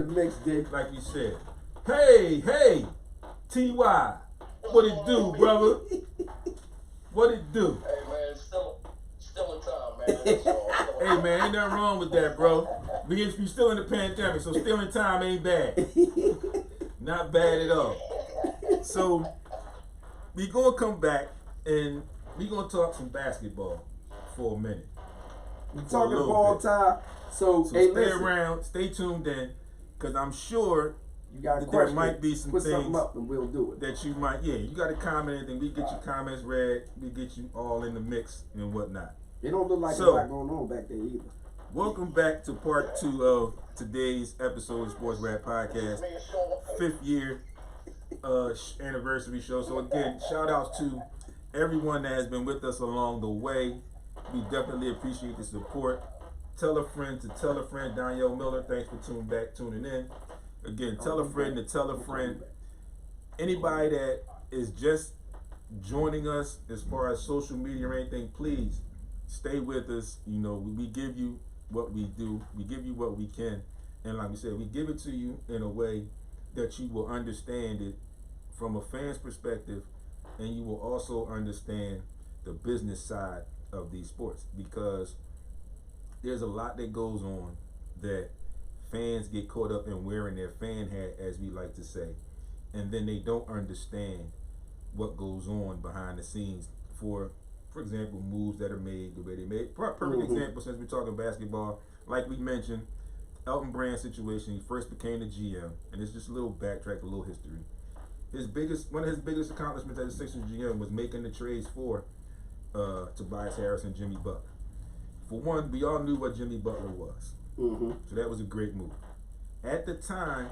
Mix, Dick. Like you said. Hey, T.Y. What it do, brother? What it do? Hey man, still in time, man. That's all. Hey man, ain't nothing wrong with that, bro. We still in the pandemic, so still in time ain't bad. Not bad at all. So we gonna come back and we gonna talk some basketball for a minute. We talking ball time. So hey, stay listen. around, stay tuned in, because I'm sure You got a that question. there might be some Put things something up and we'll do it. that you might, you got a comment, and we get your comments read, we get you all in the mix and whatnot. It don't look like So, a lot going on back there either. Welcome back to part 2 of today's episode of SportsRap Podcast, 5th year anniversary show. So again, shout outs to everyone that has been with us along the way. We definitely appreciate the support. Tell a friend to tell a friend. Danielle Miller, thanks for tuning in. Again, tell a friend to tell a friend. Anybody that is just joining us as far as social media or anything, please stay with us. You know, we give you what we do. We give you what we can. And like we said, we give it to you in a way that you will understand it from a fan's perspective, and you will also understand the business side of these sports, because there's a lot that goes on that fans get caught up in wearing their fan hat, as we like to say, and then they don't understand what goes on behind the scenes for example, moves that are made the way they made. Perfect example, since we're talking basketball, like we mentioned, Elton Brand situation. He first became the GM, and it's just a little backtrack, a little history. One of his biggest accomplishments as a Sixers GM was making the trades for Tobias Harris and Jimmy Butler. For one, we all knew what Jimmy Butler was, so that was a great move. At the time,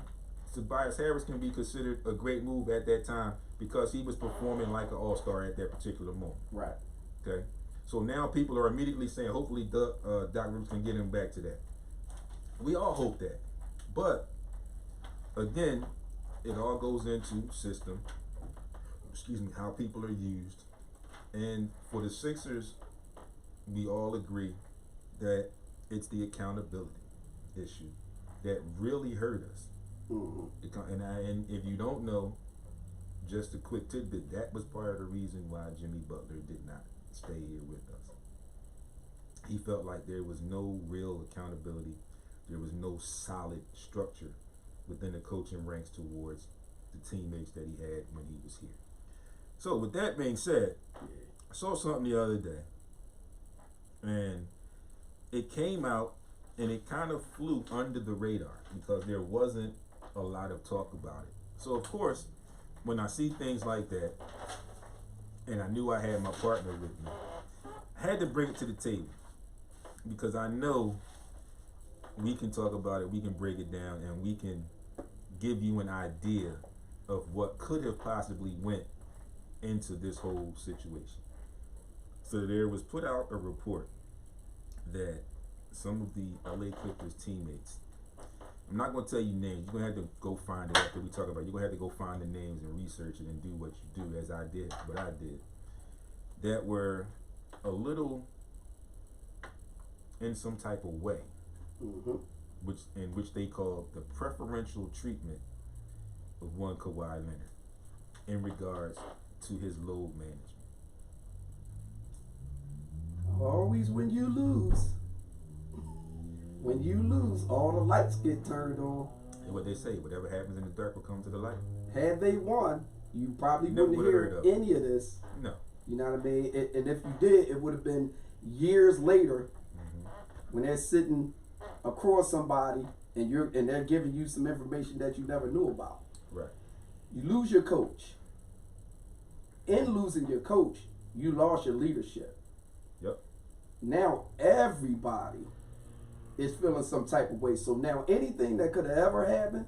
Tobias Harris can be considered a great move at that time because he was performing like an all-star at that particular moment. Right. Okay, so now people are immediately saying, hopefully Doc Rivers can get him back to that. We all hope that, but again, it all goes into system. How people are used, and for the Sixers, we all agree that it's the accountability issue that really hurt us. And if you don't know, just a quick tidbit, that was part of the reason why Jimmy Butler did not stay here with us. He felt like there was no real accountability. There was no solid structure within the coaching ranks towards the teammates that he had when he was here. So with that being said, I saw something the other day, and it came out and it kind of flew under the radar because there wasn't a lot of talk about it. So of course, when I see things like that, and I knew I had my partner with me, I had to bring it to the table because I know we can talk about it, we can break it down, and we can give you an idea of what could have possibly went into this whole situation. So there was put out a report that some of the LA Clippers teammates, I'm not going to tell you names, you're going to have to go find it after we talk about it. You're going to have to go find the names and research it and do what you do, as I did, what I did, that were a little in some type of way, which they call the preferential treatment of one Kawhi Leonard in regards to his load management. Always when you lose. When you lose, all the lights get turned on. And what they say, whatever happens in the dark will come to the light. Had they won, you probably Never wouldn't would've hear heard of any of this. No. You know what I mean? And if you did, it would have been years later when they're sitting across somebody and they're giving you some information that you never knew about. Right. You lose your coach. In losing your coach, you lost your leadership. Yep. Now everybody is feeling some type of way. So now anything that could have ever happened,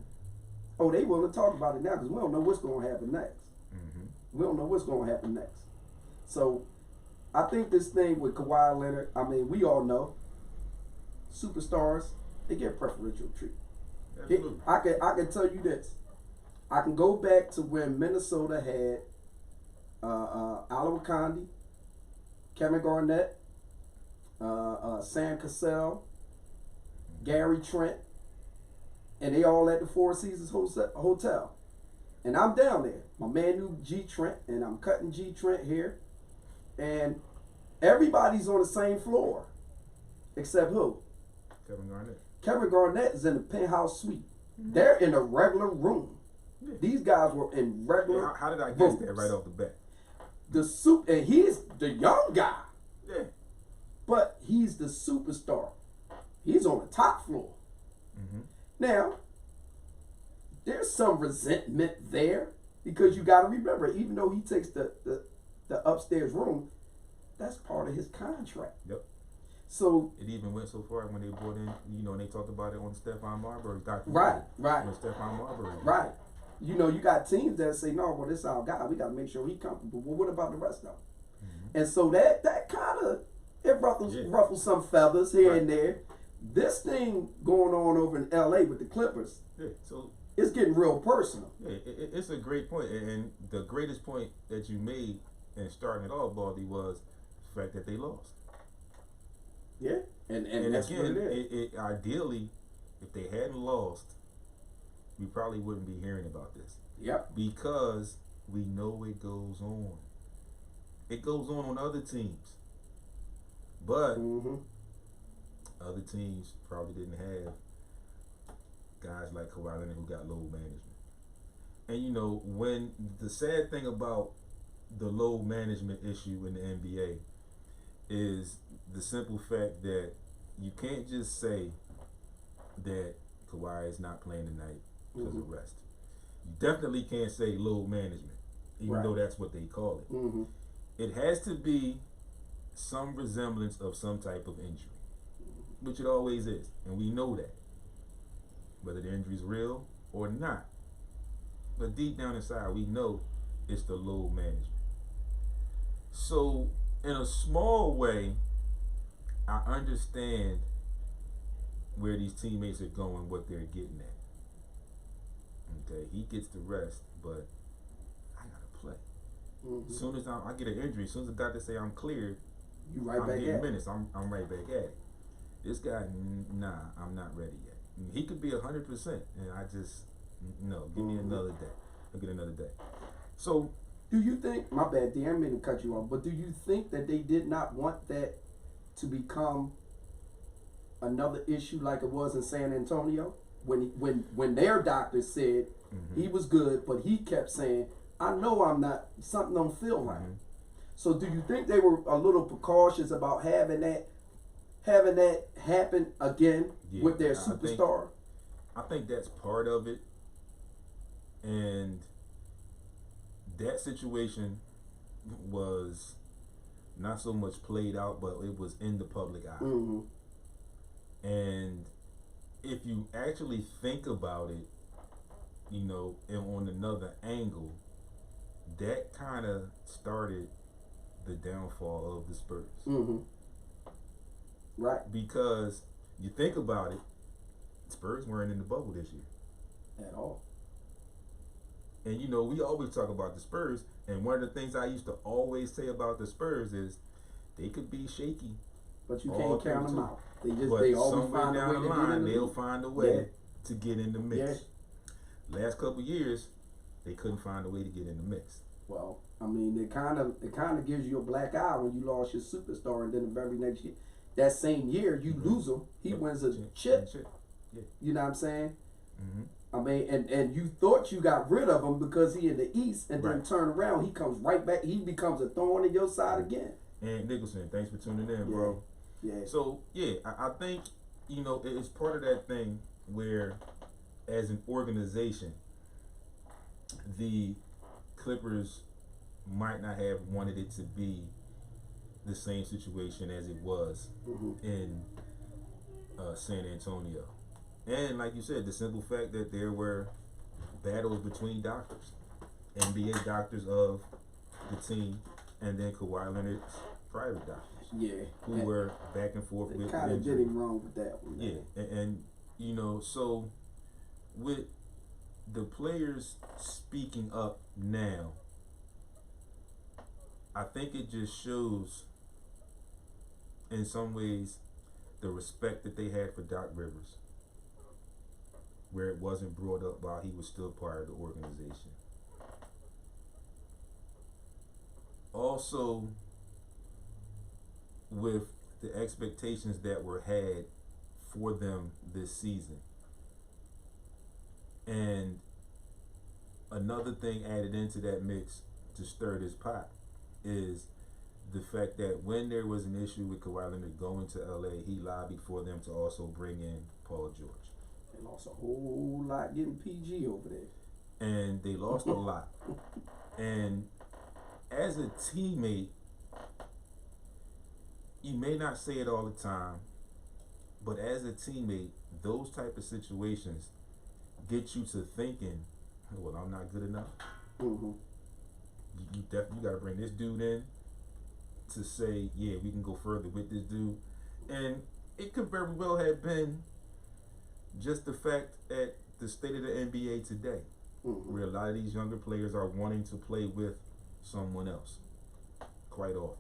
they want to talk about it now because we don't know what's going to happen next. We don't know what's going to happen next. So I think this thing with Kawhi Leonard, I mean, we all know superstars, they get preferential treatment. Absolutely. I can tell you this. I can go back to when Minnesota had Allen Wakandi, Kevin Garnett, Sam Cassell, Gary Trent, and they all at the Four Seasons Hotel. And I'm down there. My man knew G Trent, and I'm cutting G Trent here. And everybody's on the same floor. Except who? Kevin Garnett. Kevin Garnett is in the penthouse suite. They're in a regular room. Yeah. These guys were in regular Yeah, how did I guess rooms. that right off the bat? And he's the young guy. Yeah. But he's the superstar. He's on the top floor. Mm-hmm. Now, there's some resentment there because you got to remember, even though he takes the upstairs room, that's part of his contract. Yep. So it even went so far when they brought in, and they talked about it on Stephon Marbury's documentary. Right. When Stephon Marbury. Right. You got teams that say, no, well, this is our guy. We got to make sure he's comfortable. Well, what about the rest of them? Mm-hmm. And so that kind of, it ruffles some feathers here and there. This thing going on over in L.A. with the Clippers, so it's getting real personal. Yeah, it's a great point. And the greatest point that you made in starting it off, Baldy, was the fact that they lost. Yeah. And that's again, what it is. Ideally, if they hadn't lost, we probably wouldn't be hearing about this. Yep. Because we know it goes on. It goes on other teams. But other teams probably didn't have guys like Kawhi Leonard who got load management. And when the sad thing about the load management issue in the NBA is the simple fact that you can't just say that Kawhi is not playing tonight because of rest. You definitely can't say load management, even though that's what they call it. It has to be some resemblance of some type of injury, which it always is, and we know that, whether the injury's real or not. But deep down inside, we know it's the load management. So, in a small way, I understand where these teammates are going, what they're getting at. Okay, he gets the rest, but I gotta play. As soon as I get an injury, as soon as the doctor say I'm cleared, I'm getting minutes. I'm right back at it. This guy, nah, I'm not ready yet. He could be 100%, and I just give me another day. I'll get another day. So, do you think? My bad, D. I didn't mean to cut you off, but do you think that they did not want that to become another issue like it was in San Antonio when their doctor said he was good, but he kept saying, I know I'm not, something don't feel right. So do you think they were a little precautious about having that happen again with their superstar? I think that's part of it. And that situation was not so much played out, but it was in the public eye. And if you actually think about it, and on another angle, that kind of started the downfall of the Spurs. Right. Because you think about it, Spurs weren't in the bubble this year. At all. And we always talk about the Spurs, and one of the things I used to always say about the Spurs is they could be shaky, but you can't count them out. But they always somewhere find down a way the to line, get in they'll find a way to get in the mix. Last couple years, they couldn't find a way to get in the mix. Well, I mean, it kind of gives you a black eye when you lost your superstar, and then the very next year, that same year, you lose him. He wins a chip. Yeah. You know what I'm saying? I mean, and you thought you got rid of him because he in the East, and then turn around, he comes right back. He becomes a thorn in your side again. And Nicholson, thanks for tuning in, bro. Yeah. So I think it's part of that thing where, as an organization, the Clippers might not have wanted it to be the same situation as it was in San Antonio. And like you said, the simple fact that there were battles between doctors, NBA doctors of the team, and then Kawhi Leonard's private doctors, who were back and forth with kind of did him wrong with that one. And so with the players speaking up now, I think it just shows, in some ways, the respect that they had for Doc Rivers. where it wasn't brought up while he was still part of the organization. Also, with the expectations that were had for them this season. And another thing added into that mix to stir this pot is the fact that when there was an issue with Kawhi Leonard going to LA, he lobbied for them to also bring in Paul George. They lost a whole lot getting PG over there. And they lost a lot. And as a teammate, you may not say it all the time, but as a teammate, those type of situations get you to thinking, well, I'm not good enough. Mm-hmm. You definitely got to bring this dude in to say, yeah, we can go further with this dude. And it could very well have been just the fact at the state of the NBA today, where a lot of these younger players are wanting to play with someone else quite often.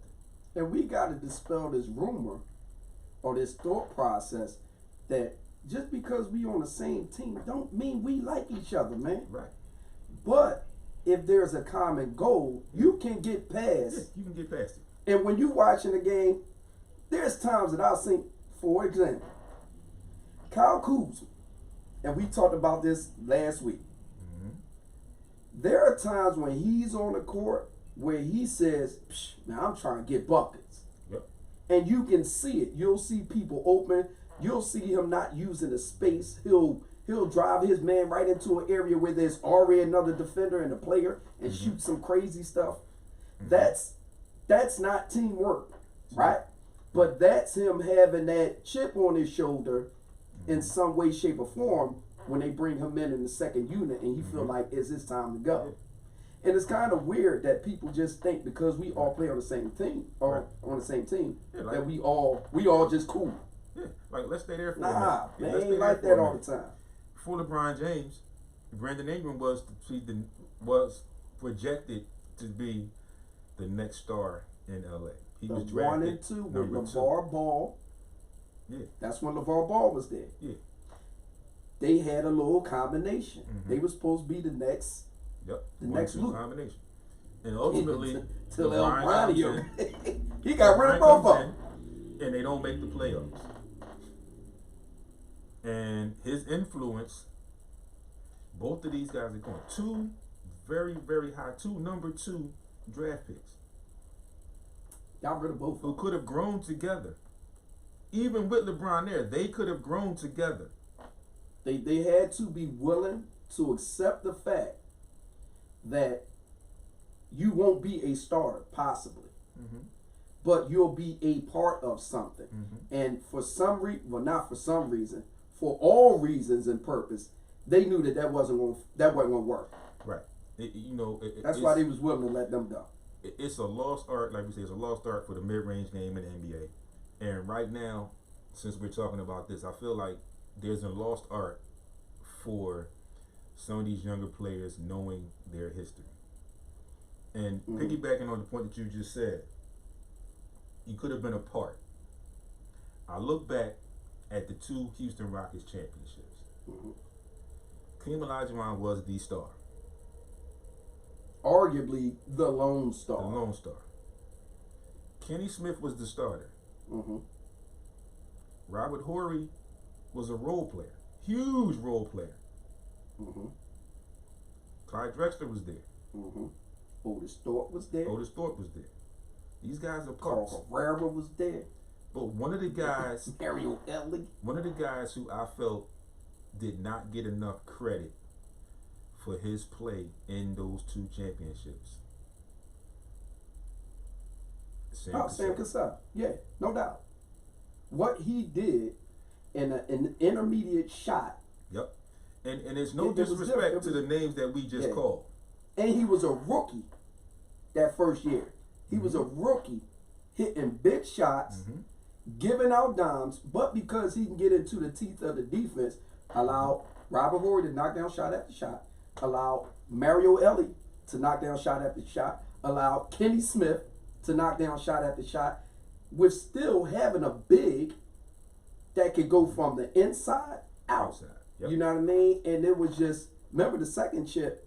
And we got to dispel this rumor or this thought process that just because we on the same team don't mean we like each other, man. Right. But if there's a common goal, you can get past. Yeah, you can get past it. And when you watching the game, there's times that I'll think, for example, Kyle Kuzma, and we talked about this last week. There are times when he's on the court where he says, man, I'm trying to get buckets. Yep. And you can see it. You'll see people open. You'll see him not using the space. He'll drive his man right into an area where there's already another defender and a player and shoot some crazy stuff. That's not teamwork, right? But that's him having that chip on his shoulder in some way, shape, or form when they bring him in the second unit and he feel like it's his time to go. And it's kind of weird that people just think because we all play on the same team or on the same team that we all just cool. Yeah, like let's stay there for a Nah, minute. man, ain't like that all the time. Before LeBron James, Brandon Ingram was projected to be the next star in LA. He was drafted 1 and 2 with number LeVar Ball. Yeah. That's when LeVar Ball was there. Yeah. They had a little combination. They were supposed to be the next. Yep. The next Luke. combination. And ultimately, till LeBron he got rid of both of them. And they don't make the playoffs. And his influence, both of these guys are going. 2 very, very high, 2 number 2 draft picks. Got rid of both of Who them. could have grown together. Even with LeBron there, they could have grown together. They had to be willing to accept the fact that you won't be a starter, possibly. But you'll be a part of something. And for some reason, well, not for some reason, for all reasons and purpose, they knew that wasn't going to work. Right. That's why they was willing to let them go. It's a lost art, like we say, it's a lost art for the mid-range game in the NBA. And right now, since we're talking about this, I feel like there's a lost art for some of these younger players knowing their history. And piggybacking on the point that you just said, you could have been a part. I look back at the 2 Houston Rockets championships. Kareem Olajuwon was the star. Arguably the lone star. The lone star. Kenny Smith was the starter. Robert Horry was a role player. Huge role player. Clyde Drexler was there. Otis Thorpe was there. These guys are parts. Carl Herrera was there. But one of the guys, Mario Ellie. one of the guys who I felt did not get enough credit for his play in those 2 championships. Sam Cassell. Yeah, no doubt. What he did in an intermediate shot. Yep. And there's no It was disrespect to the names that we just called. And he was a rookie that first year. He was a rookie hitting big shots, giving out dimes, but because he can get into the teeth of the defense, allowed Robert Horry to knock down shot after shot, allowed Mario Ellie to knock down shot after shot, allowed Kenny Smith to knock down shot after shot, with still having a big that could go from the inside out. Yep. You know what I mean? And it was just, remember the second chip,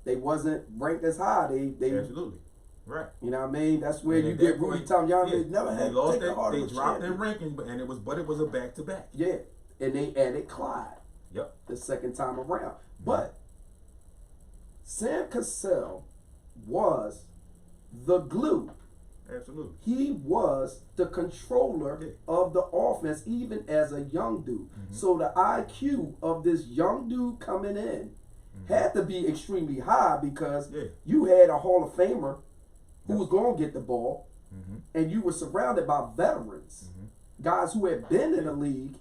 they wasn't ranked as high. They Absolutely. Right. You know what I mean? That's where And you at get that Rudy point, Tom. Y'all yeah, never they had lost to take the that. heart They of a dropped in champion. ranking, but it was a back to back. Yeah, and they added Clyde Yep. the second time around. But Sam Cassell was the glue. Absolutely. He was the controller Yeah. of the offense, even as a young dude. So the IQ of this young dude coming in had to be extremely high because you had a Hall of Famer who was going to get the ball, and you were surrounded by veterans, guys who had been in the league,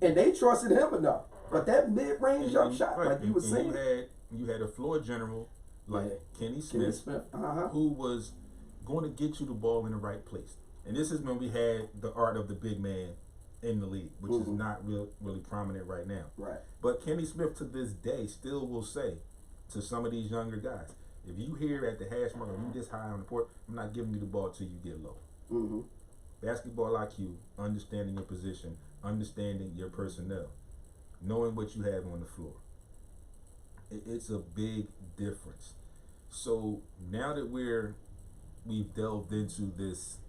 and they trusted him enough. But that mid-range jump shot, like you were saying, you had a floor general like Kenny Kenny Smith, Smith, who was going to get you the ball in the right place. And this is when we had the art of the big man in the league, which is not really prominent right now. Right. But Kenny Smith to this day still will say to some of these younger guys, if you hear at the hash mark, you this high on the court, I'm not giving you the ball till you get low. Basketball IQ, understanding your position, understanding your personnel, knowing what you have on the floor. It's a big difference. So now that we've delved into this,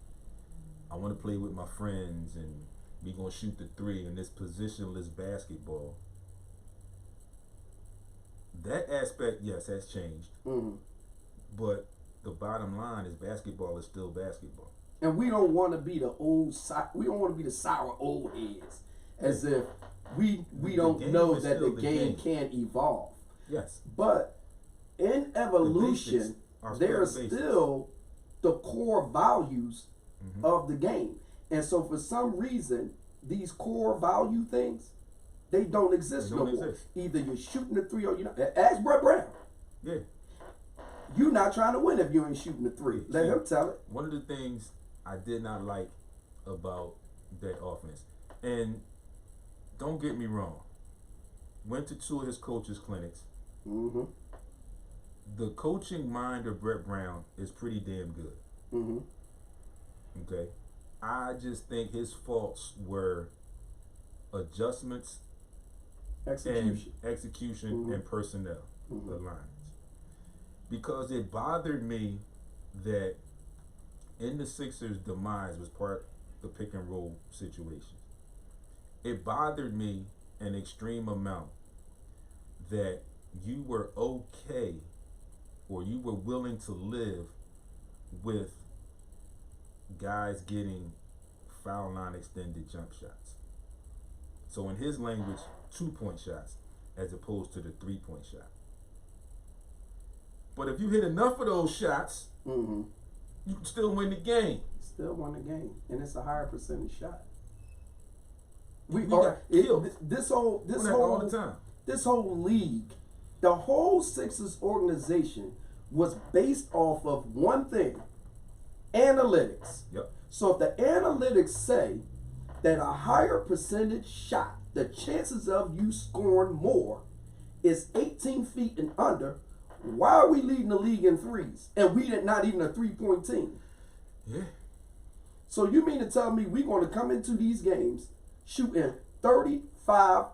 I want to play with my friends and we gonna shoot the three in this positionless basketball. That aspect, yes, has changed. But the bottom line is basketball is still basketball. And we don't want to be the we don't want to be the sour old heads, as if we don't know that the game can evolve. Yes. But in evolution, there are still the core values of the game. And so for some reason, these core value things, they don't exist no more. Either you're shooting the three or you're not. Ask Brett Brown. Yeah. You're not trying to win if you ain't shooting the three. Let him tell it. One of the things I did not like about that offense, and don't get me wrong, went to two of his coaches' clinics. The coaching mind of Brett Brown is pretty damn good. Okay. I just think his faults were adjustments, execution, and personnel alignments. Because it bothered me that in the Sixers' demise was part of the pick and roll situation. It bothered me an extreme amount that you were okay or you were willing to live with guys getting foul line extended jump shots. So in his language, 2-point shots as opposed to the 3-point shot. But if you hit enough of those shots, you can still win the game. Still won the game, and it's a higher percentage shot. This whole league, the whole Sixers organization was based off of one thing: analytics. Yep. So if the analytics say that a higher percentage shot, the chances of you scoring more is 18 feet and under, why are we leading the league in threes? And we did not even a 3-point team. Yeah. So you mean to tell me we're going to come into these games shooting 35,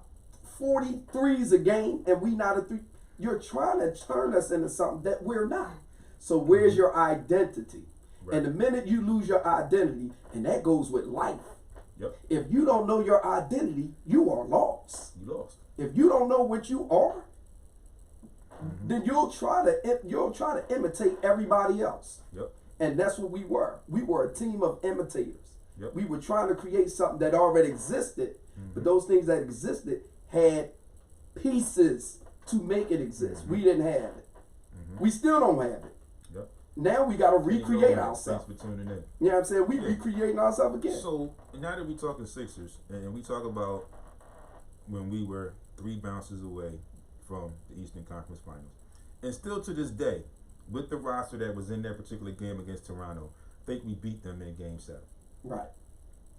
40 threes a game and we not a three? You're trying to turn us into something that we're not. So where's your identity? Right. And the minute you lose your identity, and that goes with life. Yep. If you don't know your identity, you are lost. You lost. If you don't know what you are, then you'll try to imitate everybody else. Yep. And that's what we were. We were a team of imitators. Yep. We were trying to create something that already existed, but those things that existed had pieces to make it exist. We didn't have it. We still don't have it. Yep. Now we got to recreate ourselves. Thanks for tuning in. You know what I'm saying? We recreating ourselves again. So now that we talking Sixers, and we talk about when we were 3 bounces away from the Eastern Conference Finals, and still to this day, with the roster that was in that particular game against Toronto, I think we beat them in Game 7. Right.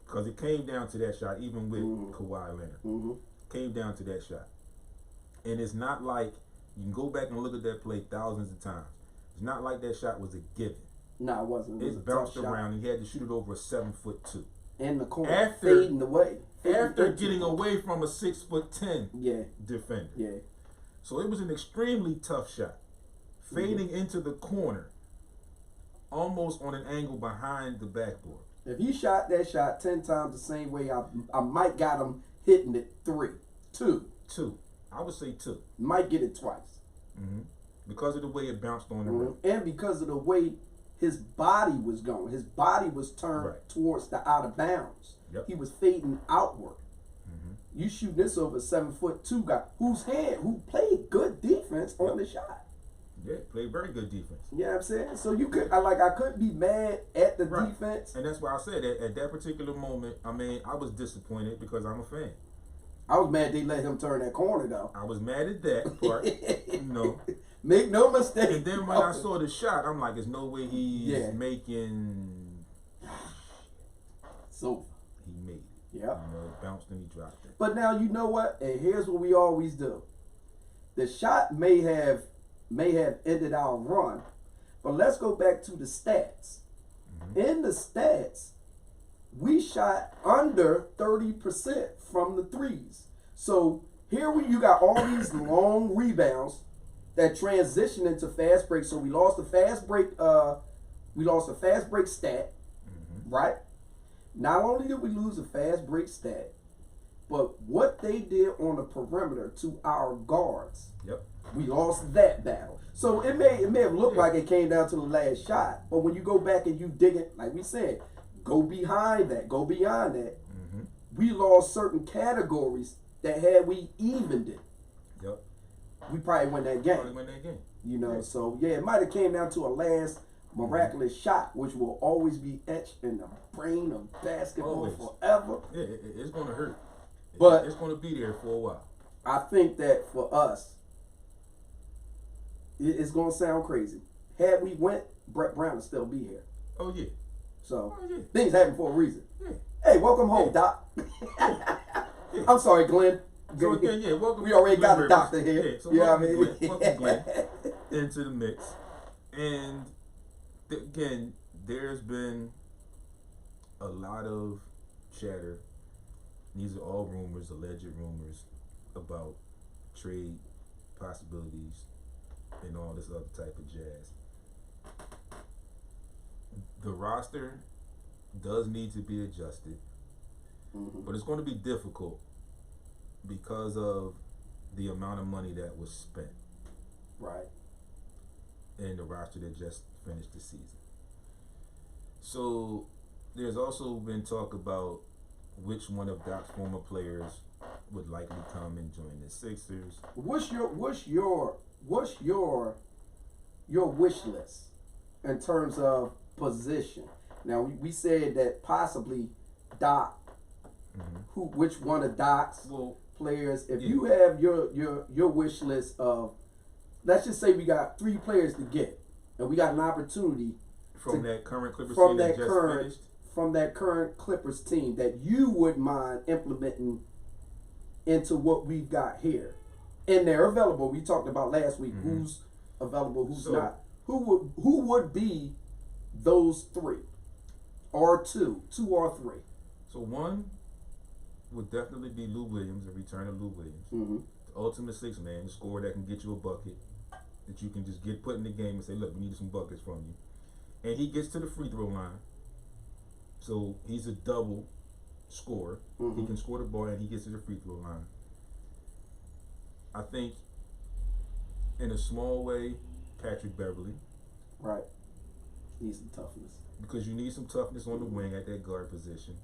Because it came down to that shot, even with Kawhi Leonard. Came down to that shot. And it's not like, you can go back and look at that play thousands of times. It's not like that shot was a given. No, it wasn't. It bounced around and he had to shoot it over a 7'2". In the corner, fading away. after getting away from a 6'10" defender. Yeah. So it was an extremely tough shot, fading into the corner, almost on an angle behind the backboard. If he shot that shot 10 times the same way, I might got him hitting it 2. I would say 2. Might get it twice. Mm-hmm. Because of the way it bounced on the rim. And because of the way his body was going. His body was turned towards the out of bounds. Yep. He was fading outward. Mm-hmm. You shoot this over 7'2" guy who played good defense on the shot. Yeah, played very good defense. You know what I'm saying? So you could I couldn't be mad at the defense. And that's why I said that at that particular moment, I mean, I was disappointed because I'm a fan. I was mad they let him turn that corner though. I was mad at that part. Make no mistake. And then when I saw the shot, I'm like, there's no way he's making. So he made it. Yeah. It bounced and he dropped it. But now you know what? And here's what we always do. The shot may have ended our run, but let's go back to the stats. Mm-hmm. In the stats, we shot under 30% from the threes. So here you got all these long rebounds that transition into fast break. So we lost the fast break. Stat, right? Not only did we lose a fast break stat, but what they did on the perimeter to our guards. Yep. We lost that battle. So it may have looked like it came down to the last shot, but when you go back and you dig it, like we said, go behind that, go beyond that. Mm-hmm. We lost certain categories that had we evened it. Yep. We probably win that game. You know, so yeah, it might have came down to a last miraculous shot, which will always be etched in the brain of basketball forever. Yeah, it's going to hurt. But it's going to be there for a while. I think that for us, it's going to sound crazy. Had we went, Brett Brown would still be here. Oh, yeah. So, things happen for a reason. Yeah. Hey, welcome home, Doc. I'm sorry, Glenn. So again, welcome. We already got a doctor here. Yeah, so welcome Glenn into the mix. And again, there's been a lot of chatter. These are all rumors, alleged rumors about trade possibilities and all this other type of jazz. The roster does need to be adjusted, but it's going to be difficult because of the amount of money that was spent. Right. In the roster that just finished the season. So there's also been talk about which one of Doc's former players would likely come and join the Sixers. What's your wish list in terms of position? Now we said that possibly Doc, which one of Doc's players? If you have your wish list of, let's just say we got 3 players to get, and we got an opportunity from that current Clippers team that just finished. From that current Clippers team that you would mind implementing into what we've got here. And they're available. We talked about last week who's available, who's not. Who would be those 3? Or 2 or 3? So one would definitely be Lou Williams, a return of Lou Williams. The ultimate 6-man, the scorer that can get you a bucket, that you can just get put in the game and say, look, we need some buckets from you. And he gets to the free throw line. So he's a double scorer. He can score the ball and he gets to the free throw line. I think in a small way, Patrick Beverly. Right. Needs some toughness. Because you need some toughness on the wing at that guard position.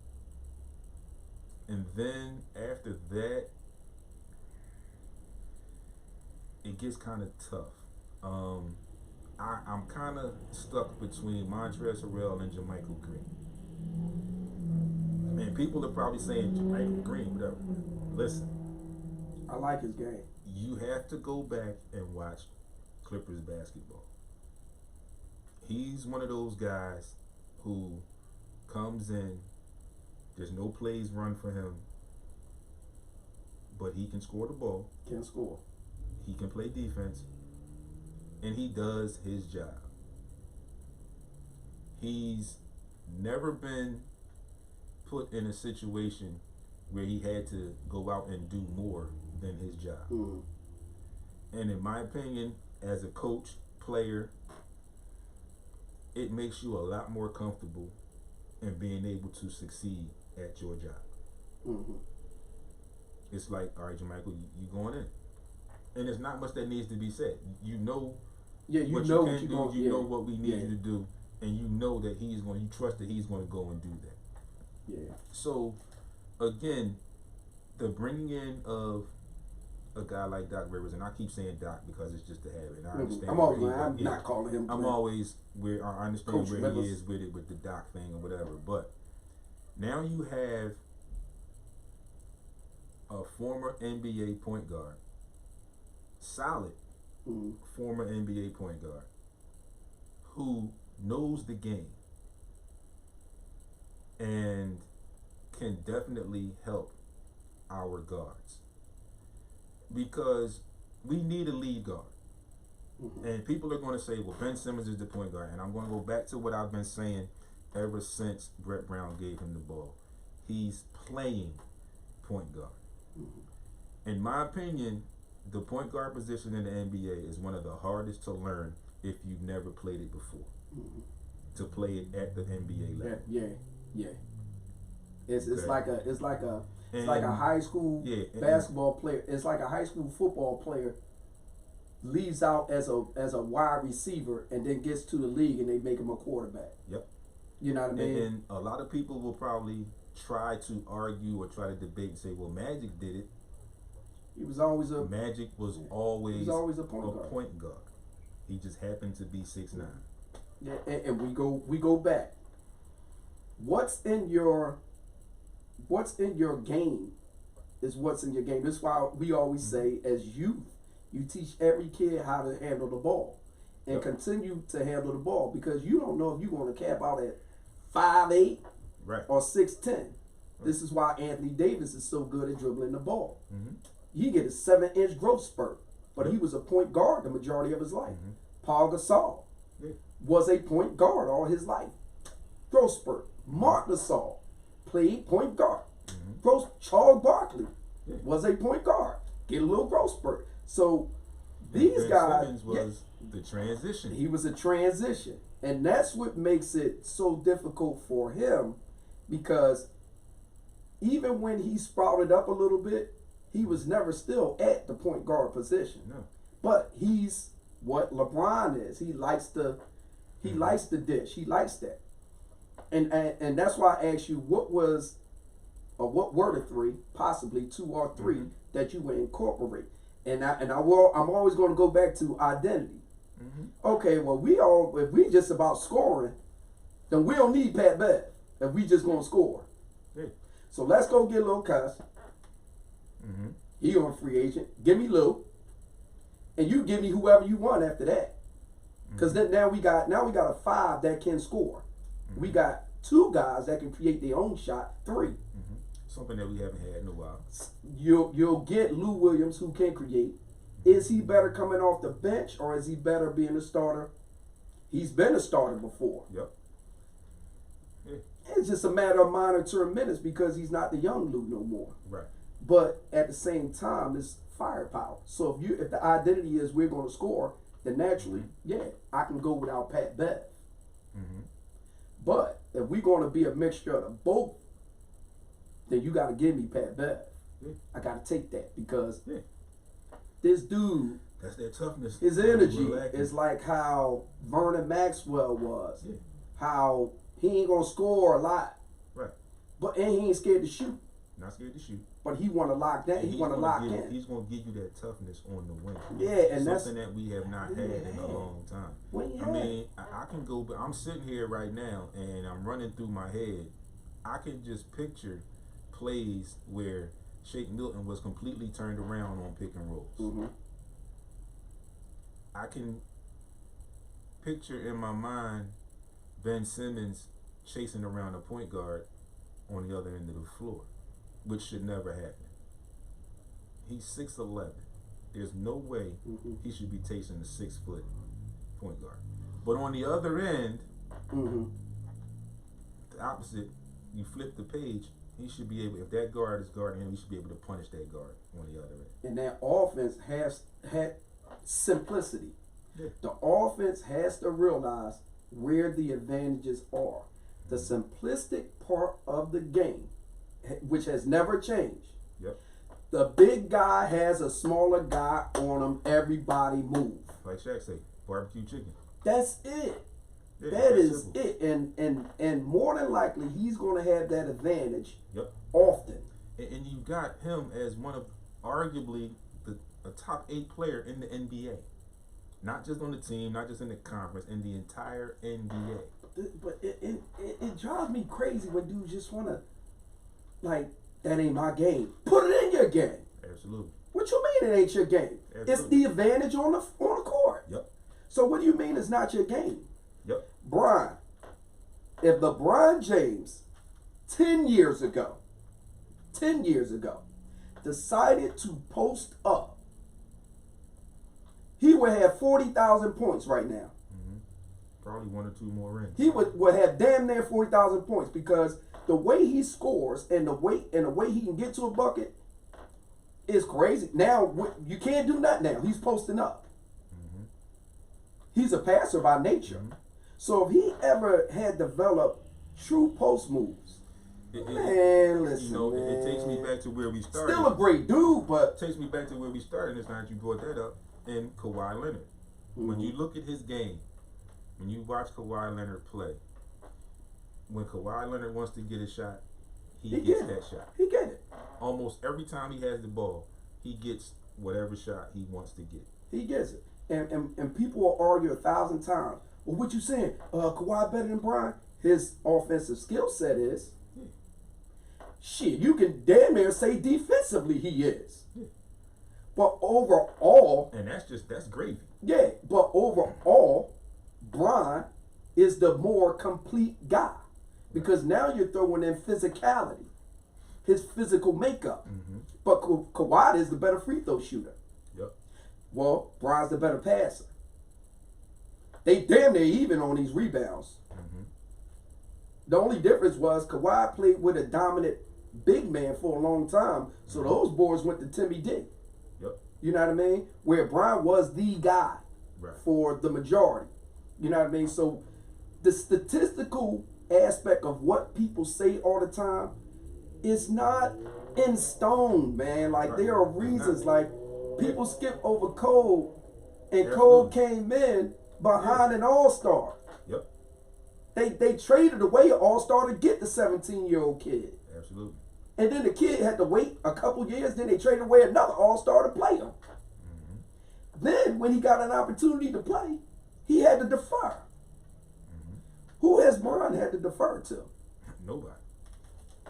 And then after that, it gets kind of tough. I'm kind of stuck between Montrezl Harrell and Jermichael Green. And people are probably saying Jermichael Green, whatever. Listen. I like his game. You have to go back and watch Clippers basketball. He's one of those guys who comes in, there's no plays run for him, but he can score the ball. Can score. He can play defense, and he does his job. He's never been put in a situation where he had to go out and do more than his job. And in my opinion, as a coach, player, it makes you a lot more comfortable in being able to succeed at your job. It's like, all right, Jermichael, you going in. And there's not much that needs to be said. You know what you can do, you know what we need you to do, and you know that you trust that he's going to go and do that. Yeah. So, again, the bringing in of a guy like Doc Rivers, and I keep saying Doc because it's just a habit. And I understand. I'm not calling him. I'm always where I understand Coach where Rivers. he is with it, with the Doc thing or whatever. But now you have a former NBA point guard, solid former NBA point guard, who knows the game and can definitely help our guards, because we need a lead guard. And people are going to say, well, Ben Simmons is the point guard, and I'm going to go back to what I've been saying ever since Brett Brown gave him the ball. He's playing point guard. In my opinion, the point guard position in the NBA is one of the hardest to learn if you've never played it before. To play it at the NBA level. Yeah. It's like a high school basketball player. It's like a high school football player leaves out as a wide receiver and then gets to the league and they make him a quarterback. Yep. You know what I mean? And a lot of people will probably try to argue or try to debate and say, well, Magic did it. Magic was always a point guard. He just happened to be 6'9". Yeah, and we go back. What's in your game is what's in your game. That's why we always say, as youth, you teach every kid how to handle the ball and continue to handle the ball, because you don't know if you're going to cap out at 5'8" or 6'10". This is why Anthony Davis is so good at dribbling the ball. He get a 7-inch growth spurt, but he was a point guard the majority of his life. Paul Gasol was a point guard all his life. Growth spurt. Mark Gasol played point guard. Charles Barkley was a point guard. Get a little growth spurt. So these guys, Simmons was the transition. He was a transition, and that's what makes it so difficult for him, because even when he sprouted up a little bit, he was never still at the point guard position. No. But he's what LeBron is. He likes the dish. He likes that. And that's why I asked you, what were the three, possibly 2 or 3 that you would incorporate? And I'm always going to go back to identity. Okay, well, if we just about scoring, then we don't need Pat Bev if we just gonna score. So let's go get Lil Cuss. He on free agent. Give me Lil, and you give me whoever you want after that. Because then now we got a 5 that can score. We got 2 guys that can create their own shot. 3. Something that we haven't had in a while. You'll get Lou Williams, who can create. Is he better coming off the bench, or is he better being a starter? He's been a starter before. Yep. It's just a matter of monitoring minutes, because he's not the young Lou no more. Right. But at the same time, it's firepower. So if the identity is we're going to score, then naturally, I can go without Pat Bev. But if we're going to be a mixture of the both, then you got to give me Pat Bev. I got to take that, because this dude, that's their toughness. His energy is like how Vernon Maxwell was. How he ain't going to score a lot. Right. And he ain't scared to shoot. Not scared to shoot. But he want to lock that. He want to lock in. He's going to give you that toughness on the wing. Yeah, and something that we have not had in a long time. I mean, I can go, but I'm sitting here right now and I'm running through my head. I can just picture plays where Shake Milton was completely turned around on pick and rolls. I can picture in my mind Ben Simmons chasing around a point guard on the other end of the floor, which should never happen. He's 6'11". There's no way he should be chasing a 6-foot point guard. But on the other end, the opposite, you flip the page, He should be able, if that guard is guarding him, he should be able to punish that guard on the other end. And that offense has had simplicity. Yeah. The offense has to realize where the advantages are. The simplistic part of the game, which has never changed. Yep. The big guy has a smaller guy on him. Everybody move. Like Shaq say, barbecue chicken. That's it. Yeah, That that's is simple. it. And more than likely, he's going to have that advantage Yep. often. And you got him as one of arguably a top 8 player in the NBA. Not just on the team, not just in the conference, in the entire NBA. But it drives me crazy when dudes just want to, like, that ain't my game. Put it in your game. Absolutely. What you mean it ain't your game? Absolutely. It's the advantage on the court. Yep. So what do you mean it's not your game? Yep. Brian, if LeBron James 10 years ago decided to post up, he would have 40,000 points right now. Probably 1 or 2 more rings. He would have damn near 40,000 points because the way he scores and the way he can get to a bucket is crazy. Now you can't do nothing now. He's posting up. He's a passer by nature. So if he ever had developed true post moves, man, listen, you know, man. it takes me back to where we started. Still a great dude, but It takes me back to where we started. It's not you brought that up in Kawhi Leonard. When you look at his game, when you watch Kawhi Leonard play, when Kawhi Leonard wants to get a shot, he gets that shot. He get it. Almost every time he has the ball, he gets whatever shot he wants to get. He gets it. And people will argue 1,000 times. Well, what you saying? Kawhi better than Brian? His offensive skill set is. Yeah. Shit, you can damn near say defensively he is. Yeah. But overall, And that's gravy. yeah, but overall, Brian is the more complete guy. Because now you're throwing in physicality, his physical makeup. But Kawhi is the better free throw shooter. Yep. Well, Brian's the better passer. They damn near even on these rebounds. The only difference was Kawhi played with a dominant big man for a long time, so those boards went to Timmy D. Yep. You know what I mean? Where Brian was the guy Right. for the majority. You know what I mean? So the statistical aspect of what people say all the time is not in stone, man. Like, there are reasons. Like, people skip over Cole, and Cole came in behind an all-star. Yep. They traded away an all-star to get the 17-year-old kid. Absolutely. And then the kid had to wait a couple years, then they traded away another all-star to play him. Then, when he got an opportunity to play, he had to defer. Who has Brian had to defer to? Nobody.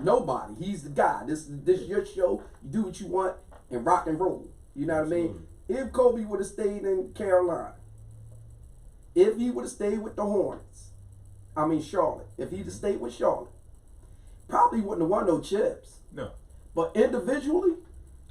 Nobody. He's the guy. This is your show. You do what you want and rock and roll. You know what I mean? If Kobe would have stayed in Carolina, if he would have stayed with the Hornets, Charlotte, if he'd have stayed with Charlotte, probably wouldn't have won no chips. No. But individually,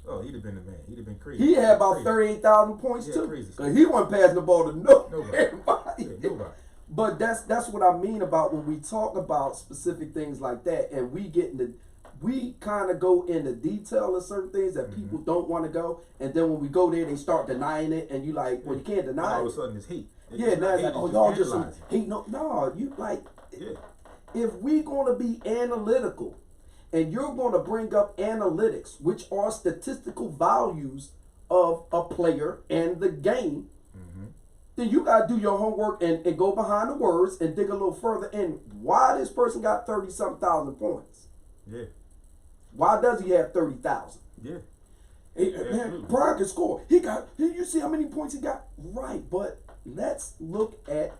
Oh, he'd have been the man. He'd have been crazy. he had about Crazy. 38,000 points Yeah, too. crazy. Because he wasn't passing the ball to Nobody. everybody. Yeah, nobody. But that's what I mean about when we talk about specific things like that, and we kind of go into detail of certain things that people don't want to go, and then when we go there, they start denying it, and you like, well, you can't deny All it. of a sudden, it's hate. Yeah, now it's like, oh, y'all just some hate. No, you like, Yeah. if we're gonna be analytical, and you're gonna bring up analytics, which are statistical values of a player and the game, then you gotta do your homework and go behind the words and dig a little further in why this person got 30-something thousand points. Yeah. Why does he have 30,000? Yeah. Man, Brian can score. You see how many points he got? Right, but let's look at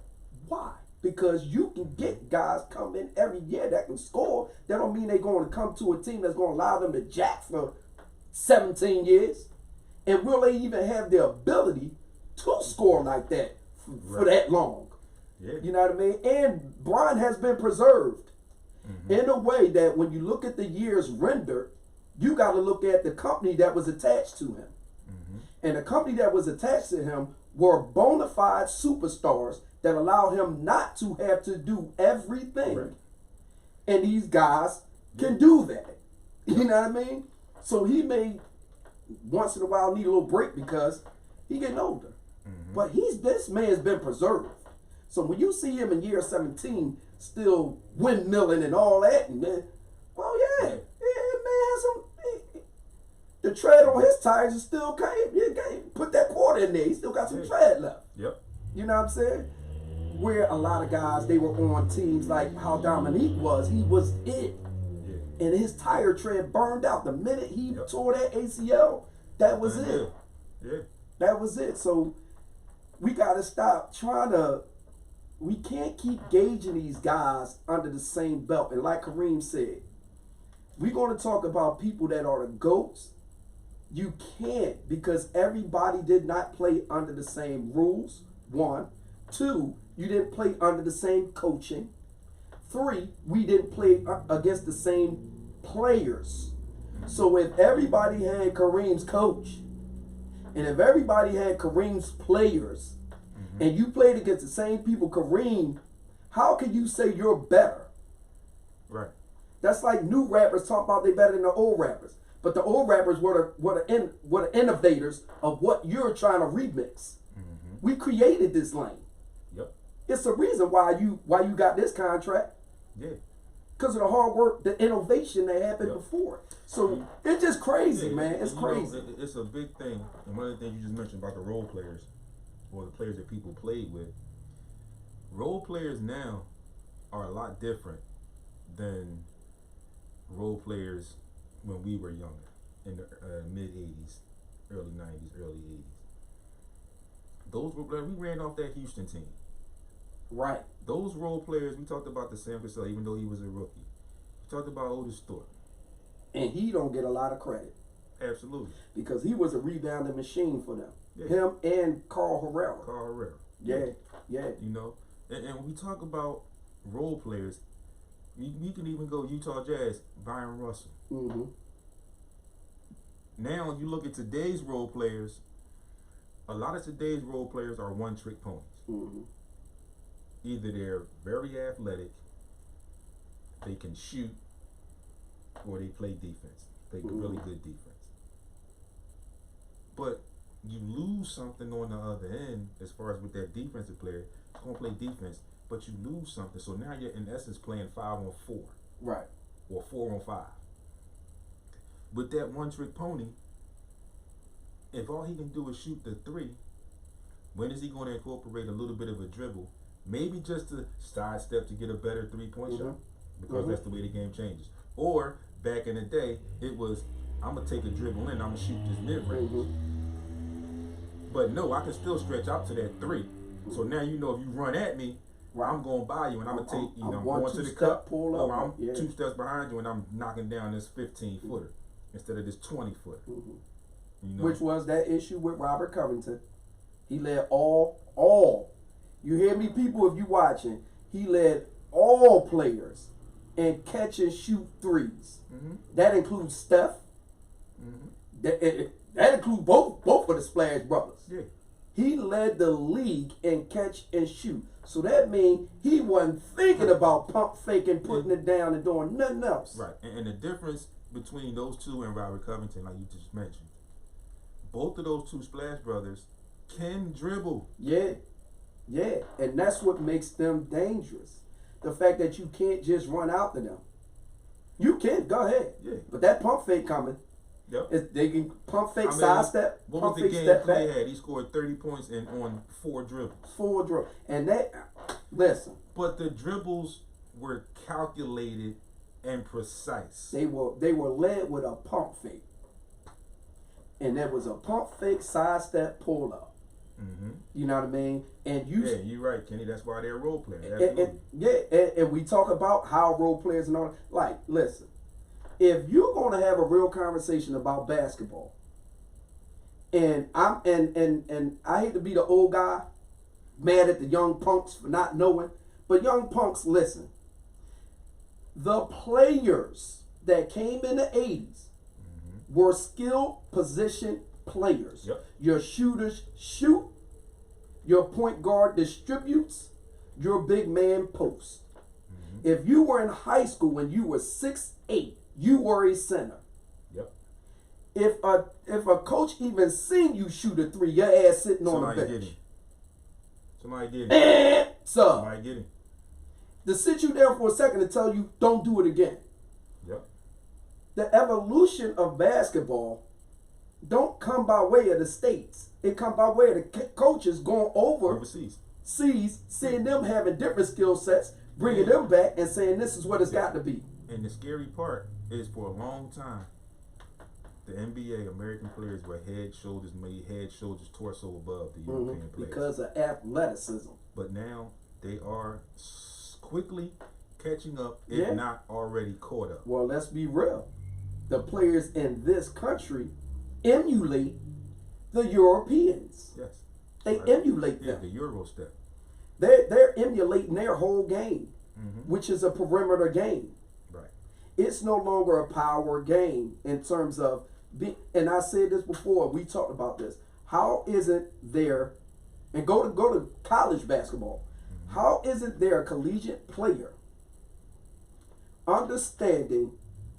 why. Because you can get guys come in every year that can score. That don't mean they're going to come to a team that's going to allow them to jack for 17 years. And will they even have the ability to score like that for that long? Yeah. You know what I mean? And Brian has been preserved in a way that when you look at the years rendered, you got to look at the company that was attached to him. And the company that was attached to him were bona fide superstars that allow him not to have to do everything. And these guys can do that. You know what I mean? So he may once in a while need a little break because he getting older. But this man's been preserved. So when you see him in year 17 still windmilling and all that, and man, well, yeah, man has some. The tread on his tires is still put that quarter in there. He still got some tread left. Yep. You know what I'm saying? Where a lot of guys, they were on teams like how Dominique was. He was it. Yeah. And his tire tread burned out. The minute he tore that ACL, that was it. Yeah. That was it. So we got to stop trying to, we can't keep gauging these guys under the same belt. And like Kareem said, we're going to talk about people that are the GOATs. You can't, because everybody did not play under the same rules, 1. 2, you didn't play under the same coaching. 3, we didn't play against the same players. So if everybody had Kareem's coach, and if everybody had Kareem's players, and you played against the same people, Kareem, how can you say you're better? Right. That's like new rappers talking about they better than the old rappers. But the old rappers were the innovators of what you're trying to remix. We created this lane. Yep. It's a reason why you got this contract. Yeah. Because of the hard work, the innovation that happened before. So it's just crazy, man. It's crazy. It's a big thing. And one of the things you just mentioned about the role players, or the players that people played with. Role players now are a lot different than role players when we were younger, in the mid 80s, early 90s, early 80s. Those role players, we ran off that Houston team. Right. Those role players, we talked about the Sam Cassell, even though he was a rookie. We talked about Otis Thorpe. And he don't get a lot of credit. Absolutely. Because he was a rebounding machine for them. Yeah. Him and Carl Herrera. Yeah. You know, and when we talk about role players, we can even go Utah Jazz, Byron Russell. Now you look at today's role players, a lot of today's role players are one-trick ponies. Either they're very athletic, they can shoot, or they play defense. They really good defense. But you lose something on the other end as far as with that defensive player. He's going to play defense, but you lose something. So now you're in essence playing 5-on-4. Right. Or 4-on-5. With that one-trick pony, if all he can do is shoot the 3, when is he going to incorporate a little bit of a dribble? Maybe just to sidestep to get a better 3-point shot, because that's the way the game changes. Or back in the day, it was, I'm going to take a dribble in, I'm going to shoot this mid-range. But no, I can still stretch out to that 3. So now you know if you run at me, I'm going by you and I'm going to take, I'm going to the cup, or I'm 2 steps behind you and I'm knocking down this 15-footer instead of this 20-footer. You know? Which was that issue with Robert Covington. He led all. You hear me, people, if you watching, he led all players in catch and shoot threes. That includes Steph. That includes both of the Splash Brothers. Yeah. He led the league in catch and shoot. So that means he wasn't thinking about pump faking, putting it down, and doing nothing else. Right. And the difference between those two and Robert Covington, like you just mentioned, both of those two Splash Brothers can dribble. Yeah. And that's what makes them dangerous. The fact that you can't just run out to them. You can, go ahead. Yeah. But that pump fake coming. Yep. They can pump fake, sidestep. What was the game Clay had? He scored 30 points on 4 dribbles. 4 dribbles. And that, listen. But the dribbles were calculated and precise. They were led with a pump fake. And there was a pump fake, sidestep, pull up. You know what I mean? And you're right, Kenny. That's why they're role players. And we talk about how role players and all that. Like, listen. If you're going to have a real conversation about basketball, and I hate to be the old guy, mad at the young punks for not knowing, but young punks, listen. The players that came in the 80s were skilled position players. Yep. Your shooters shoot, your point guard distributes, your big man posts. If you were in high school and you were 6'8", you were a center. Yep. If a coach even seen you shoot a three, your ass sitting on the Somebody get bench. him. Somebody get him. So Somebody get him. to sit you there for a second and tell you don't do it again. Yep. The evolution of basketball don't come by way of the states. It come by way of the coaches going Overseas. seeing them having different skill sets, bringing them back and saying this is what it's got to be. And the scary part is for a long time, the NBA American players were head, shoulders, torso above the European players. Because of athleticism. But now they are quickly catching up, if not already caught up. Well, let's be real. The players in this country emulate the Europeans. Yes. They Right. emulate Yeah, them. the Euro step. They're emulating their whole game, Mm-hmm. which is a perimeter game. Right. It's no longer a power game in terms of and I said this before, we talked about this. How isn't there, and go to college basketball, how isn't there a collegiate player understanding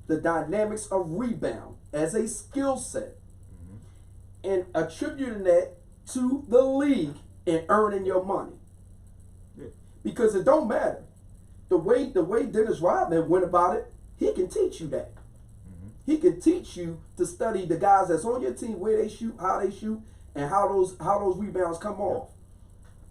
the dynamics of rebound as a skill set and attributing that to the league and earning your money? Yeah. Because it don't matter. The way Dennis Rodman went about it, he can teach you that. He can teach you to study the guys that's on your team, where they shoot, how they shoot, and how those rebounds come off.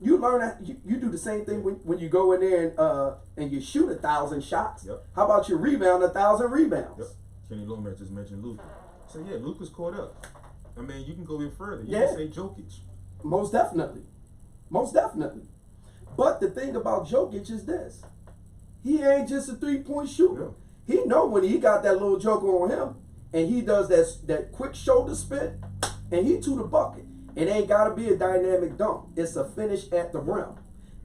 You learn that you do the same thing when you go in there and you shoot 1,000 shots. Yep. How about you rebound 1,000 rebounds? Yep. Kenny Lomax just mentioned Luka. So yeah, Luka's caught up. I mean, you can go even further. You can say Jokic. Most definitely. Most definitely. But the thing about Jokic is this. He ain't just a three-point shooter. No. He know when he got that little joker on him and he does that quick shoulder spin and he to the bucket. It ain't got to be a dynamic dunk. It's a finish at the rim.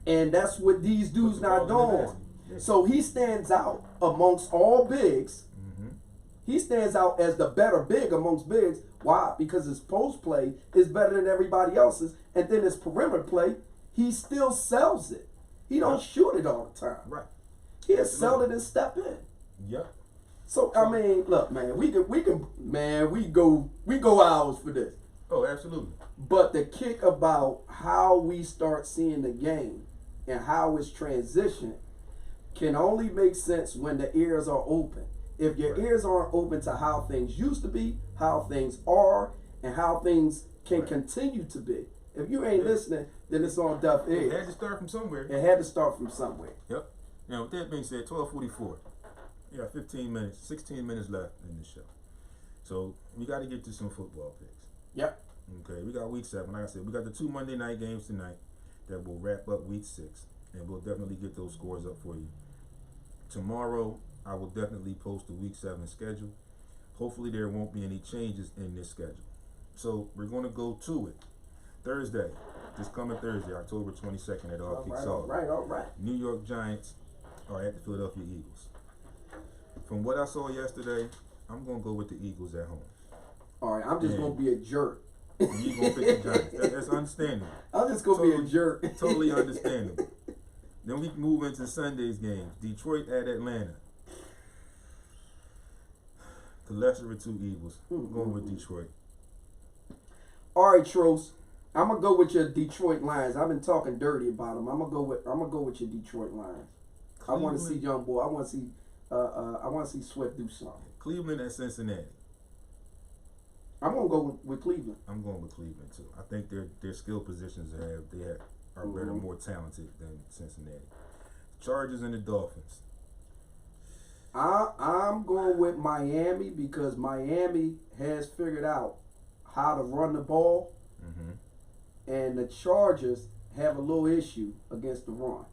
And that's what these dudes not doing. Yeah. So he stands out amongst all bigs. He stands out as the better big amongst bigs. Why? Because his post play is better than everybody else's. And then his perimeter play, he still sells it. He don't shoot it all the time. Right. He'll sell it and step in. Yep. So I mean, look, man, we go hours for this. Oh, absolutely. But the kick about how we start seeing the game and how it's transitioned can only make sense when the ears are open. If your ears aren't open to how things used to be, how things are, and how things can continue to be, if you ain't listening, then it's on deaf ears. It had to start from somewhere. It had to start from somewhere. Yep. Now, with that being said, 12:44. We got 15 minutes, 16 minutes left in the show. So we got to get to some football picks. Yep. Okay, we got week 7. Like I said, we got the 2 Monday night games tonight that will wrap up week 6. And we'll definitely get those scores up for you. Tomorrow, I will definitely post the week 7 schedule. Hopefully there won't be any changes in this schedule. So we're going to go to it. Thursday, this coming Thursday, October 22nd, it all kicks off. All right. New York Giants are at the Philadelphia Eagles. From what I saw yesterday, I'm going to go with the Eagles at home. All right, I'm just going to be a jerk. And you're going to pick the Giants. That's understandable. I'm just going to be a jerk. Totally understandable. Then we move into Sunday's games. Detroit at Atlanta. The lesser of two evils. I'm going with Detroit. All right, Tros. I'm gonna go with your Detroit Lions. I've been talking dirty about them. I'm gonna go with your Detroit Lions. I want to see young boy. I want to see Swift do something. Cleveland at Cincinnati. I'm gonna go with Cleveland. I'm going with Cleveland too. I think their skill positions are better, more talented than Cincinnati. Chargers and the Dolphins. I'm going with Miami because Miami has figured out how to run the ball, and the Chargers have a little issue against the run.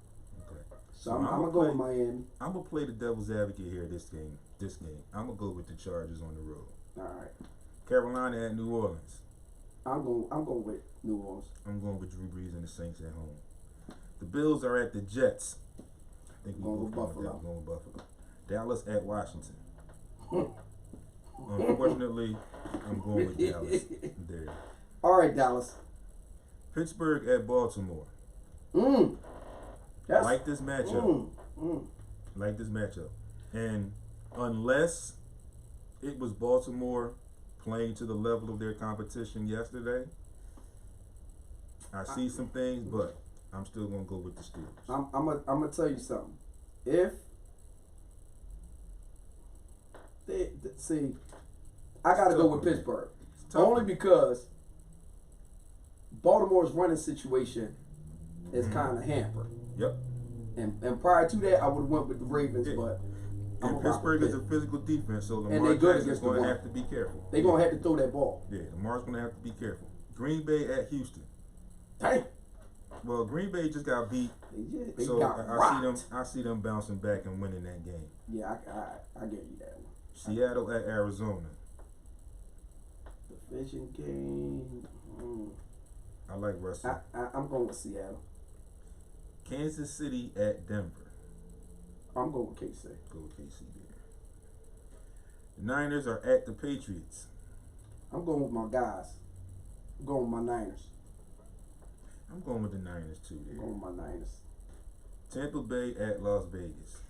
Okay. So I'm gonna go with Miami. I'm gonna play the devil's advocate here. This game. I'm gonna go with the Chargers on the road. All right. Carolina at New Orleans. I'm going with New Orleans. I'm going with Drew Brees and the Saints at home. The Bills are at the Jets. I think we're going with Buffalo. Dallas at Washington. Unfortunately, I'm going with Dallas there. All right, Dallas. Pittsburgh at Baltimore. That's like this matchup. Like this matchup. And unless it was Baltimore playing to the level of their competition yesterday. I see some things, but I'm still gonna go with the Steelers. I'm gonna tell you something. If see, I gotta go with Pittsburgh only because Baltimore's running situation is kind of hampered. Yep. And prior to that, I would have went with the Ravens, but and Pittsburgh is a physical defense, so and Lamar Jackson's going to have to be careful. They're going to have to throw that ball. Yeah, Lamar's going to have to be careful. Green Bay at Houston. Dang. Well, Green Bay just got beat, they so got I see them bouncing back and winning that game. Yeah, I get you that one. Seattle at Arizona. Division game. I like Russell. I'm going with Seattle. Kansas City at Denver. I'm going with KC. Go with KC there. The Niners are at the Patriots. I'm going with my guys. I'm going with my Niners. I'm going with the Niners too there. I'm going with my Niners. Tampa Bay at Las Vegas.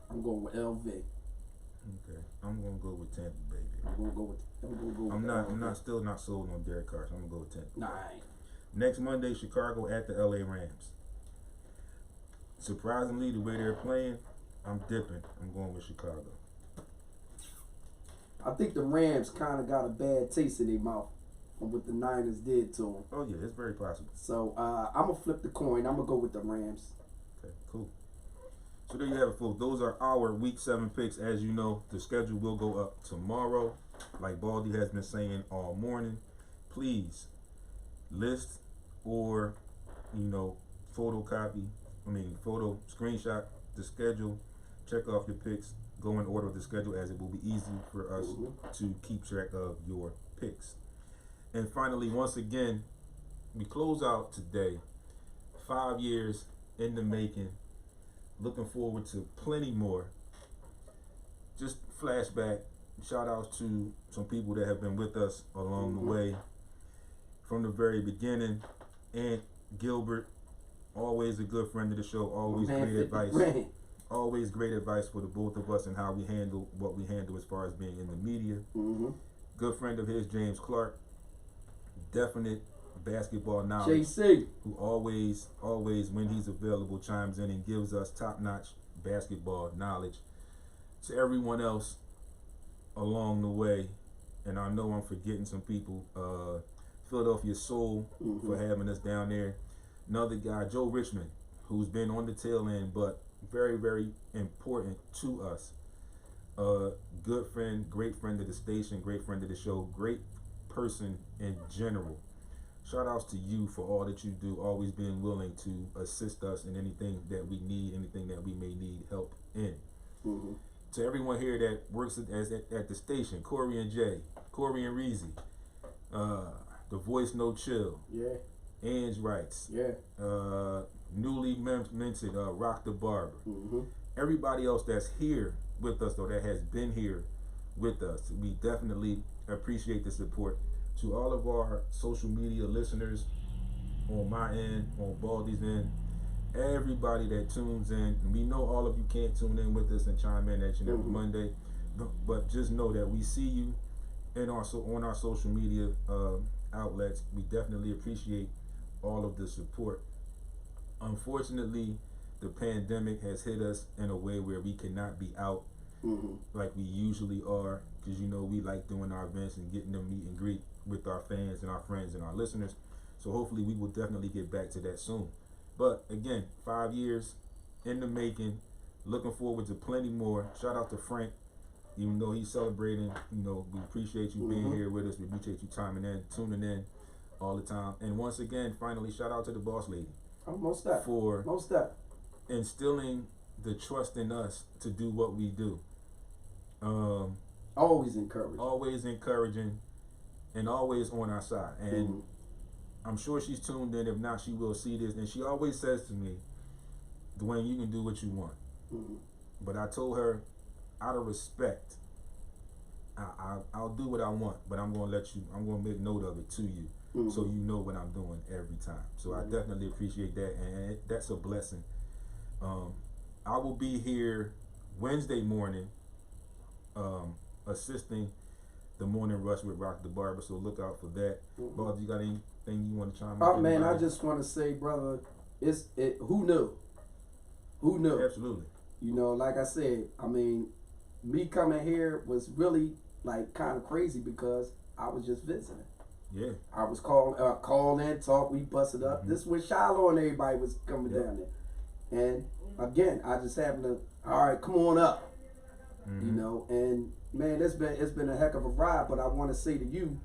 I'm going with LV. Okay, I'm gonna go with Tampa Bay there. I'm gonna go with. I'm still not sold on Derek Carr, so I'm gonna go with Tampa. Nah, I ain't. Next Monday, Chicago at the LA Rams. Surprisingly, the way they're playing, I'm dipping. I'm going with Chicago. I think the Rams kind of got a bad taste in their mouth from what the Niners did to them. Oh yeah, it's very possible. So I'm gonna flip the coin. I'm gonna go with the Rams. Okay, cool. So there you have it, folks. Those are our Week 7 picks. As you know, the schedule will go up tomorrow. Like Baldy has been saying all morning. Please list or, photo screenshot the schedule. Check off your picks. Go in order of the schedule, as it will be easy for us to keep track of your picks. And finally, once again, we close out today. 5 years in the making. Looking forward to plenty more. Just flashback, shout outs to some people that have been with us along the way from the very beginning. Aunt Gilbert, always a good friend of the show, always great advice. Always great advice for the both of us and how we handle what we handle as far as being in the media. Good friend of his, James Clark, definite basketball knowledge. JC, who always when he's available chimes in and gives us top-notch basketball knowledge. To everyone else along the way, and I know I'm forgetting some people, Philadelphia Soul for having us down there. Another guy, Joe Richmond, who's been on the tail end but very, very important to us. Good friend, great friend of the station, great friend of the show, great person in general. Shout outs to you for all that you do, always being willing to assist us in anything that we need, anything that we may need help in. To everyone here that works at the station, Corey and Jay, Corey and Reezy, The Voice No Chill, Ange Wrights, newly minted Rock the Barber. Everybody else that's here with us, though, that has been here with us, we definitely appreciate the support. To all of our social media listeners, on my end, on Baldy's end, everybody that tunes in, and we know all of you can't tune in with us and chime in each and every Monday, but just know that we see you on our social media outlets. We definitely appreciate all of the support. Unfortunately, the pandemic has hit us in a way where we cannot be out like we usually are, because we like doing our events and getting them meet and greet with our fans and our friends and our listeners. So hopefully we will definitely get back to that soon. But again, 5 years in the making, looking forward to plenty more. Shout out to Frank, even though he's celebrating, we appreciate you being here with us. We appreciate you tuning in all the time. And once again, finally, shout out to the boss lady for instilling the trust in us to do what we do. Always encouraging, and always on our side. And I'm sure she's tuned in. If not, she will see this. And she always says to me, Dwayne, you can do what you want. But I told her, out of respect, I'll do what I want, but I'm going to make note of it to you, so you know what I'm doing every time. So I definitely appreciate that, and that's a blessing. I will be here Wednesday morning, assisting the Morning Rush with Rock the Barber. So look out for that. Bob, you got anything you want to chime in? Oh man, I just want to say, brother, who knew? Who knew? Absolutely. You know, like I said, I mean, me coming here was really like kind of crazy because I was just visiting. Yeah. I was call in, talk, we busted up. This was Shiloh and everybody was coming down there. And again, I just happened to, all right, come on up. You know, and man, it's been a heck of a ride, but I want to say to you,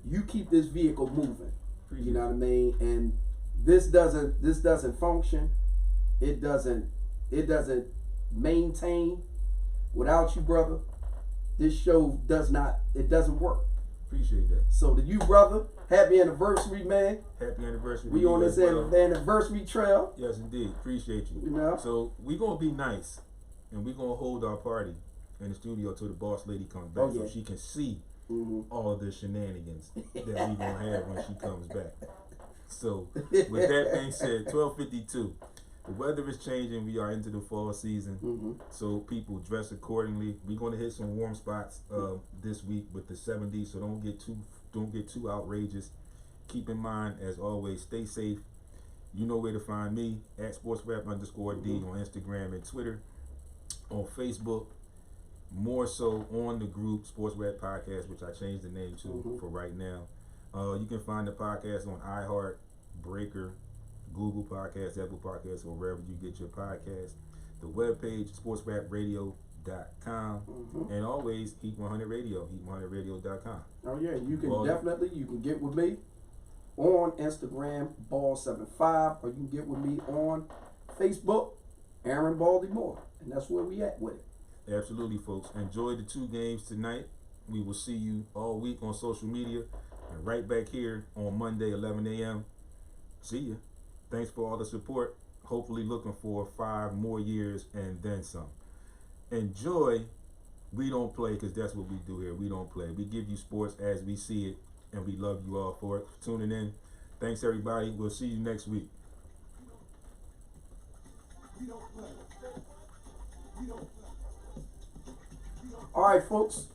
you keep this vehicle moving. You know what I mean? And this doesn't function. It doesn't maintain without you, brother. This show doesn't work. Appreciate that. So to you, brother, happy anniversary, man. Happy anniversary. We on this anniversary trail. Yes, indeed. Appreciate you. You know? So we gonna be nice, and we gonna hold our party in the studio till the boss lady comes back, so she can see all of the shenanigans that we gonna have when she comes back. So with that being said, 12:52. The weather is changing. We are into the fall season, so people dress accordingly. We're going to hit some warm spots this week with the 70s, so don't get too outrageous. Keep in mind, as always, stay safe. You know where to find me at SportsRap _D on Instagram and Twitter, on Facebook. More so on the group SportsRap Podcast, which I changed the name to for right now. You can find the podcast on iHeart, Breaker, Google Podcasts, Apple Podcasts, or wherever you get your podcasts. The webpage, sportsrapradio.com, and always Heat 100 Radio, heat100radio.com. Oh yeah, you can get with me on Instagram, Ball75, or you can get with me on Facebook, Aaron Baltimore, and that's where we at with it. Absolutely, folks. Enjoy the 2 games tonight. We will see you all week on social media, and right back here on Monday, 11 a.m. See ya. Thanks for all the support. Hopefully looking for 5 more years and then some. Enjoy. We don't play, because that's what we do here. We don't play. We give you sports as we see it, and we love you all for it. Tuning in. Thanks, everybody. We'll see you next week. All right, folks.